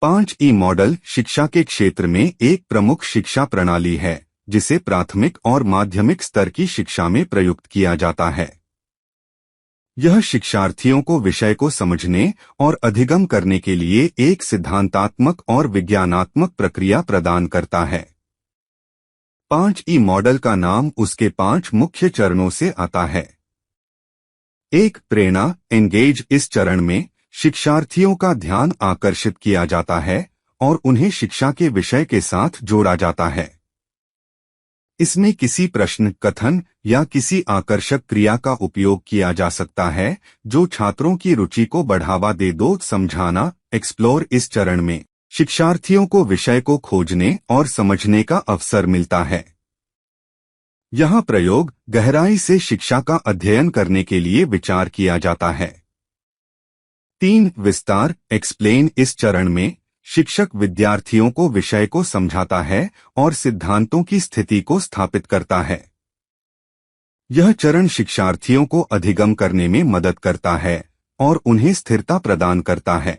5E model शिक्षा के क्षेत्र में एक प्रमुख शिक्षा प्रणाली है जिसे प्राथमिक और माध्यमिक स्तर की शिक्षा में प्रयुक्त किया जाता है। यह शिक्षार्थियों को विषय को समझने और अधिगम करने के लिए एक सिद्धांतात्मक और विज्ञानात्मक प्रक्रिया प्रदान करता है। 5E मॉडल का नाम उसके 5 मुख्य चरणों से आता है। 1. प्रेरणा एंगेज। इस चरण में शिक्षार्थियों का ध्यान आकर्षित किया जाता है और उन्हें शिक्षा के विषय के साथ जोड़ा जाता है। इसमें किसी प्रश्न, कथन या किसी आकर्षक क्रिया का उपयोग किया जा सकता है जो छात्रों की रुचि को बढ़ावा दे। 2. समझाना एक्सप्लोर। इस चरण में शिक्षार्थियों को विषय को खोजने और समझने का अवसर मिलता है। यहाँ प्रयोग, गहराई से शिक्षा का अध्ययन करने के लिए विचार किया जाता है। 3. विस्तार एक्सप्लेन। इस चरण में शिक्षक विद्यार्थियों को विषय को समझाता है और सिद्धांतों की स्थिति को स्थापित करता है। यह चरण शिक्षार्थियों को अधिगम करने में मदद करता है और उन्हें स्थिरता प्रदान करता है।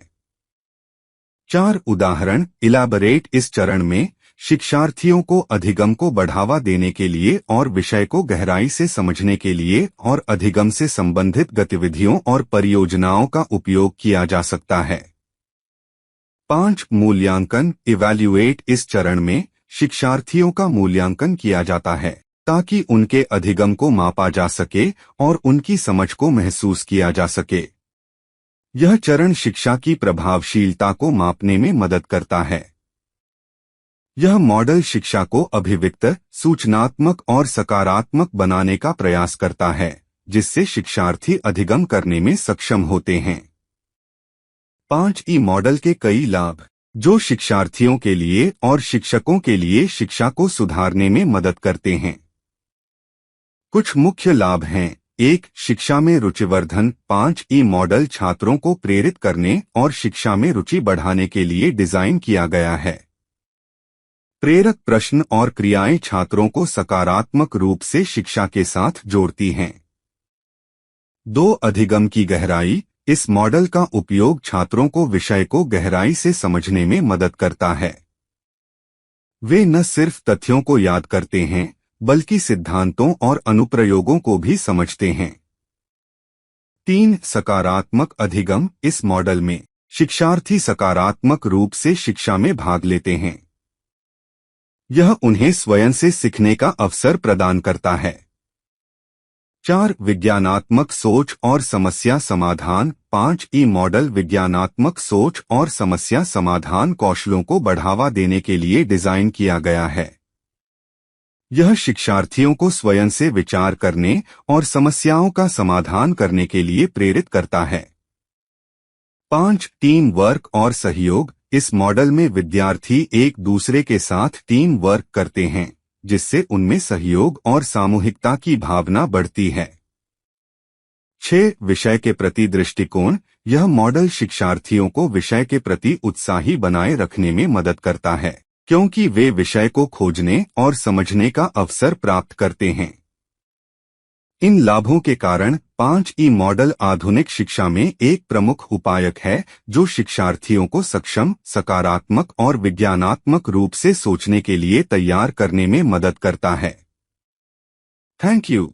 4. उदाहरण इलैबोरेट। इस चरण में शिक्षार्थियों को अधिगम को बढ़ावा देने के लिए और विषय को गहराई से समझने के लिए और अधिगम से संबंधित गतिविधियों और परियोजनाओं का उपयोग किया जा सकता है। 5. मूल्यांकन इवैल्यूएट। इस चरण में शिक्षार्थियों का मूल्यांकन किया जाता है ताकि उनके अधिगम को मापा जा सके और उनकी समझ को महसूस किया जा सके। यह चरण शिक्षा की प्रभावशीलता को मापने में मदद करता है। यह मॉडल शिक्षा को अभिव्यक्त, सूचनात्मक और सकारात्मक बनाने का प्रयास करता है जिससे शिक्षार्थी अधिगम करने में सक्षम होते हैं। 5E मॉडल के कई लाभ जो शिक्षार्थियों के लिए और शिक्षकों के लिए शिक्षा को सुधारने में मदद करते हैं। कुछ मुख्य लाभ हैं। 1. शिक्षा में रुचिवर्धन। 5E मॉडल छात्रों को प्रेरित करने और शिक्षा में रुचि बढ़ाने के लिए डिजाइन किया गया है। प्रेरक प्रश्न और क्रियाएं छात्रों को सकारात्मक रूप से शिक्षा के साथ जोड़ती हैं। 2. अधिगम की गहराई। इस मॉडल का उपयोग छात्रों को विषय को गहराई से समझने में मदद करता है। वे न सिर्फ तथ्यों को याद करते हैं बल्कि सिद्धांतों और अनुप्रयोगों को भी समझते हैं। 3. सकारात्मक अधिगम। इस मॉडल में शिक्षार्थी सकारात्मक रूप से शिक्षा में भाग लेते हैं। यह उन्हें स्वयं से सीखने का अवसर प्रदान करता है। 4. विज्ञानात्मक सोच और समस्या समाधान। 5E मॉडल विज्ञानात्मक सोच और समस्या समाधान कौशलों को बढ़ावा देने के लिए डिजाइन किया गया है। यह शिक्षार्थियों को स्वयं से विचार करने और समस्याओं का समाधान करने के लिए प्रेरित करता है। 5. टीम वर्क और सहयोग। इस मॉडल में विद्यार्थी एक दूसरे के साथ टीम वर्क करते हैं जिससे उनमें सहयोग और सामूहिकता की भावना बढ़ती है। 6. विषय के प्रति दृष्टिकोण। यह मॉडल शिक्षार्थियों को विषय के प्रति उत्साही बनाए रखने में मदद करता है क्योंकि वे विषय को खोजने और समझने का अवसर प्राप्त करते हैं। इन लाभों के कारण 5E मॉडल आधुनिक शिक्षा में एक प्रमुख उपायक है जो शिक्षार्थियों को सक्षम, सकारात्मक और विज्ञानात्मक रूप से सोचने के लिए तैयार करने में मदद करता है। Thank you.